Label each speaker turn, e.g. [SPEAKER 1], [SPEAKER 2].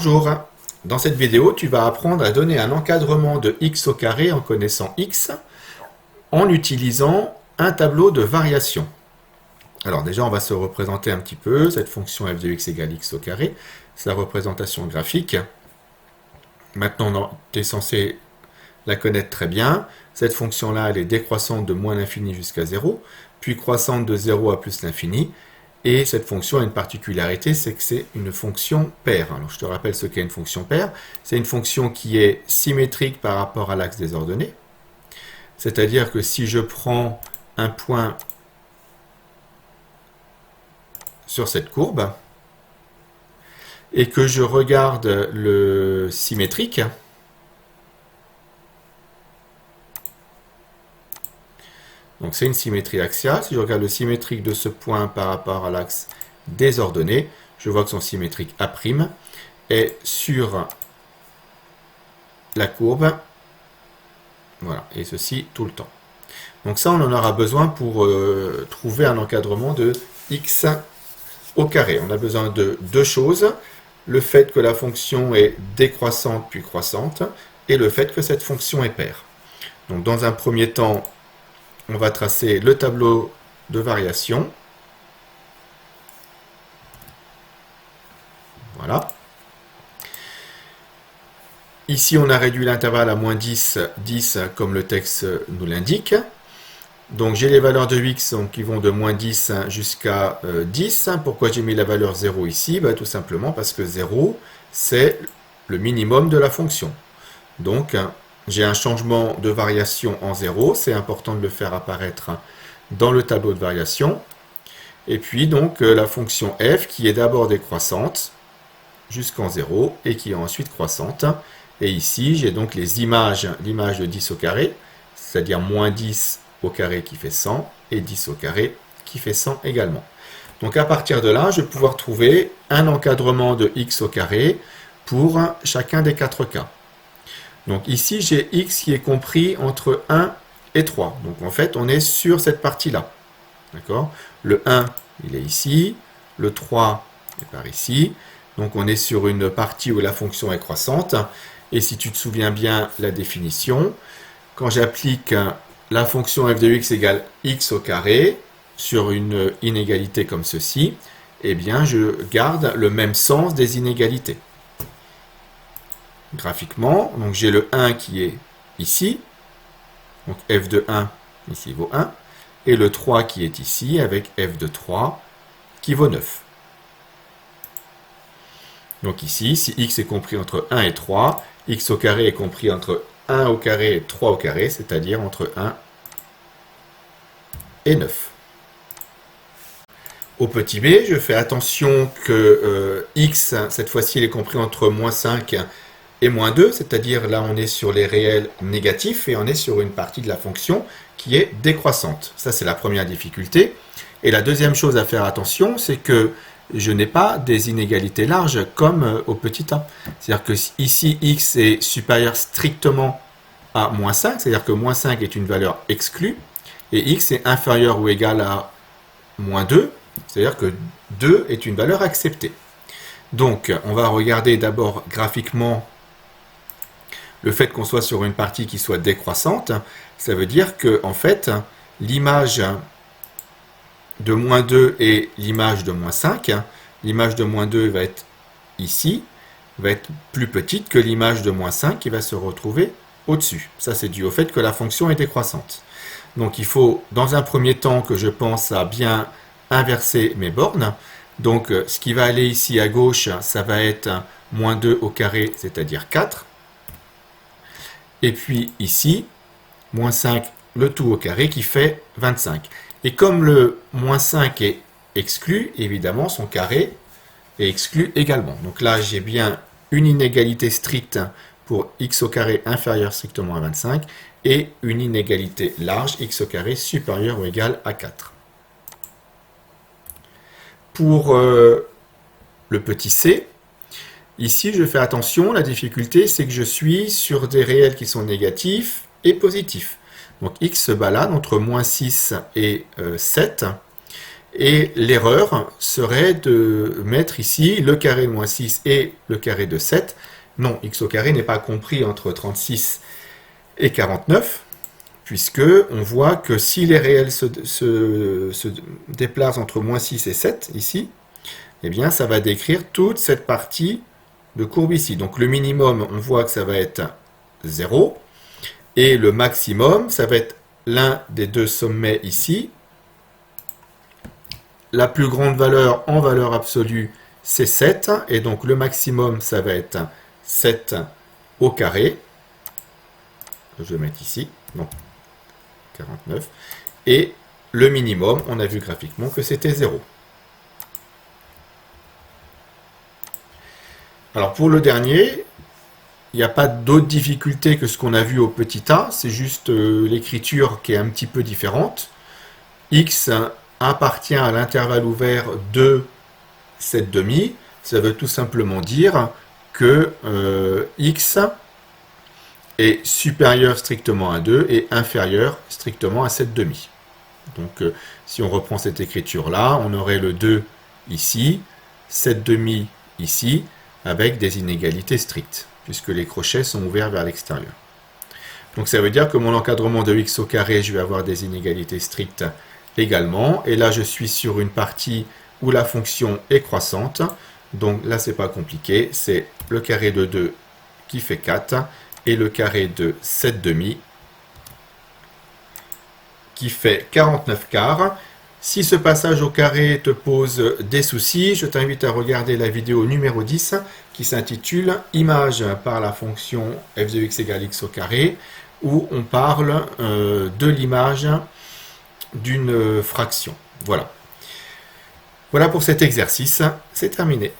[SPEAKER 1] Bonjour, dans cette vidéo, tu vas apprendre à donner un encadrement de x au carré en connaissant x en utilisant un tableau de variation. Alors déjà, on va se représenter un petit peu. Cette fonction f de x égale x au carré, c'est la représentation graphique. Maintenant, tu es censé la connaître très bien. Cette fonction-là, elle est décroissante de moins l'infini jusqu'à 0, puis croissante de 0 à plus l'infini. Et cette fonction a une particularité, c'est que c'est une fonction paire. Alors, je te rappelle ce qu'est une fonction paire. C'est une fonction qui est symétrique par rapport à l'axe des ordonnées. C'est-à-dire que si je prends un point sur cette courbe et que je regarde le symétrique, donc c'est une symétrie axiale. Si je regarde le symétrique de ce point par rapport à l'axe des ordonnées, je vois que son symétrique A' est sur la courbe. Voilà, et ceci tout le temps. Donc ça, on en aura besoin pour trouver un encadrement de x au carré. On a besoin de deux choses. Le fait que la fonction est décroissante puis croissante, et le fait que cette fonction est paire. Donc dans un premier temps, on va tracer le tableau de variation. Voilà. Ici, on a réduit l'intervalle à moins 10, 10 comme le texte nous l'indique. Donc j'ai les valeurs de x qui vont de moins 10 jusqu'à 10. Pourquoi j'ai mis la valeur 0 ici? Tout simplement parce que 0, c'est le minimum de la fonction. Donc j'ai un changement de variation en 0, c'est important de le faire apparaître dans le tableau de variation. Et puis donc la fonction f qui est d'abord décroissante jusqu'en 0 et qui est ensuite croissante. Et ici j'ai donc les images, l'image de 10 au carré, c'est-à-dire moins 10 au carré qui fait 100 et 10 au carré qui fait 100 également. Donc à partir de là, je vais pouvoir trouver un encadrement de x au carré pour chacun des 4 cas. Donc ici, j'ai x qui est compris entre 1 et 3. Donc en fait, on est sur cette partie-là. D'accord? Le 1, il est ici. Le 3 est par ici. Donc on est sur une partie où la fonction est croissante. Et si tu te souviens bien la définition, quand j'applique la fonction f de x égale x au carré sur une inégalité comme ceci, eh bien je garde le même sens des inégalités. Graphiquement, donc j'ai le 1 qui est ici, donc f de 1 ici vaut 1, et le 3 qui est ici avec f de 3 qui vaut 9. Donc ici, si x est compris entre 1 et 3, x au carré est compris entre 1 au carré et 3 au carré, c'est-à-dire entre 1 et 9. Au petit b, je fais attention que x, cette fois-ci, il est compris entre moins 5 et moins 2, c'est-à-dire là on est sur les réels négatifs et on est sur une partie de la fonction qui est décroissante. Ça c'est la première difficulté. Et la deuxième chose à faire attention, c'est que je n'ai pas des inégalités larges comme au petit a. C'est-à-dire que ici x est supérieur strictement à moins 5, c'est-à-dire que moins 5 est une valeur exclue, et x est inférieur ou égal à moins 2, c'est-à-dire que 2 est une valeur acceptée. Donc on va regarder d'abord graphiquement le fait qu'on soit sur une partie qui soit décroissante. Ça veut dire que en fait, l'image de moins 2 et l'image de moins 5, l'image de moins 2 va être ici, va être plus petite que l'image de moins 5 qui va se retrouver au-dessus. Ça, c'est dû au fait que la fonction est décroissante. Donc, il faut, dans un premier temps, que je pense à bien inverser mes bornes. Donc, ce qui va aller ici à gauche, ça va être moins 2 au carré, c'est-à-dire 4. Et puis ici, moins 5, le tout au carré qui fait 25. Et comme le moins 5 est exclu, évidemment, son carré est exclu également. Donc là, j'ai bien une inégalité stricte pour x au carré inférieur strictement à 25 et une inégalité large, x au carré supérieur ou égal à 4. Pour le petit c, ici, je fais attention, la difficulté, c'est que je suis sur des réels qui sont négatifs et positifs. Donc x se balade entre moins 6 et 7. Et l'erreur serait de mettre ici le carré de moins 6 et le carré de 7. Non, x au carré n'est pas compris entre 36 et 49, puisque on voit que si les réels se déplacent entre moins 6 et 7, ici, eh bien ça va décrire toute cette partie de courbe ici. Donc le minimum, on voit que ça va être 0, et le maximum, ça va être l'un des deux sommets ici. La plus grande valeur en valeur absolue, c'est 7, et donc le maximum, ça va être 7 au carré. Je vais mettre ici, donc 49. Et le minimum, on a vu graphiquement que c'était 0. Alors pour le dernier, il n'y a pas d'autre difficulté que ce qu'on a vu au petit a, c'est juste l'écriture qui est un petit peu différente. X appartient à l'intervalle ouvert de 7,5. Ça veut tout simplement dire que X est supérieur strictement à 2 et inférieur strictement à 7,5. Donc si on reprend cette écriture-là, on aurait le 2 ici, 7,5 ici, avec des inégalités strictes, puisque les crochets sont ouverts vers l'extérieur. Donc ça veut dire que mon encadrement de x au carré, je vais avoir des inégalités strictes également. Et là, je suis sur une partie où la fonction est croissante. Donc là, c'est pas compliqué. C'est le carré de 2 qui fait 4 et le carré de 7,5 qui fait 49 quarts. Si ce passage au carré te pose des soucis, je t'invite à regarder la vidéo numéro 10 qui s'intitule « Image par la fonction f de x égale x au carré » où on parle de l'image d'une fraction. Voilà. Voilà pour cet exercice, c'est terminé.